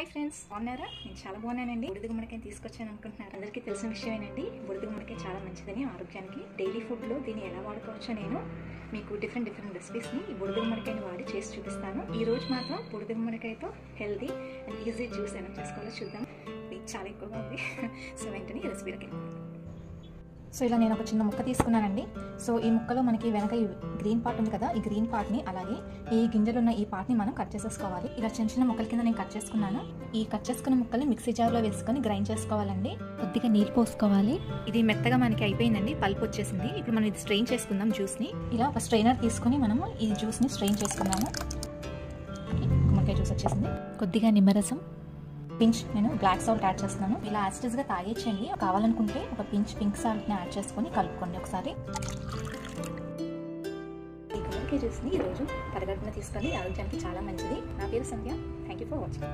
Hi friends, బాగున్నారా? నేను చాలా బాగున్నానండి. బూడిద గుమ్మడికాయ తీసుకొచ్చాను అనుకుంటున్నారు. అందరికీ తెలిసిన విషయమేనండి, బూడిద గుమ్మడికాయ చాలా మంచిదని ఆరోగ్యానికి. డైలీ ఫుడ్లో దీన్ని ఎలా వాడుకోవచ్చో నేను మీకు డిఫరెంట్ రెసిపీస్ని ఈ బూడిద గుమ్మడికాయని వాడి చేసి చూపిస్తాను. ఈ రోజు మాత్రం బూడిద గుమ్మడికాయతో హెల్తీ అండ్ ఈజీ జ్యూస్ ఎలా చేసుకోవాలో చూద్దాం. ఇది చాలా ఎక్కువగా ఉంది. సో వెంటనే ఈ రెసిపీలకి. సో ఇలా నేను ఒక చిన్న ముక్క తీసుకున్నానండి. సో ఈ ముక్కలో మనకి వెనక ఈ గ్రీన్ పార్ట్ ఉంది కదా, ఈ గ్రీన్ పార్ట్ని అలాగే ఈ గింజలు ఉన్న ఈ పార్ట్ని మనం కట్ చేసేసుకోవాలి. ఇలా చిన్న ముక్కల కింద నేను కట్ చేసుకున్నాను. ఈ కట్ చేసుకున్న ముక్కల్ని మిక్సీ జార్లో వేసుకొని గ్రైండ్ చేసుకోవాలండి. కొద్దిగా నీళ్ళు పోసుకోవాలి. ఇది మెత్తగా మనకి అయిపోయిందండి, పల్ప్ వచ్చేసింది. ఇప్పుడు మనం ఇది స్ట్రెయిన్ చేసుకుందాం జ్యూస్ని. ఇలా ఒక స్ట్రెయినర్ తీసుకొని మనము ఈ జ్యూస్ని స్ట్రెయిన్ చేసుకున్నాము. గుమ్మడికాయ జ్యూస్ వచ్చేసింది. కొద్దిగా నిమ్మరసం, పించ్ నేను బ్లాక్ సాల్ట్ యాడ్ చేస్తున్నాను. ఇలా యాసిడ్స్గా తాగేచ్చండి. కావాలనుకుంటే ఒక పించ్ పింక్ సాల్ట్ని యాడ్ చేసుకొని కలుపుకోండి ఒకసారి. ఈ గుమ్మడికాయ జ్యూస్ని ఈరోజు పరిగణన తీసుకొని ఆరోగ్యానికి చాలా మంచిది. నా పేరు Sandhya. Thank you for watching.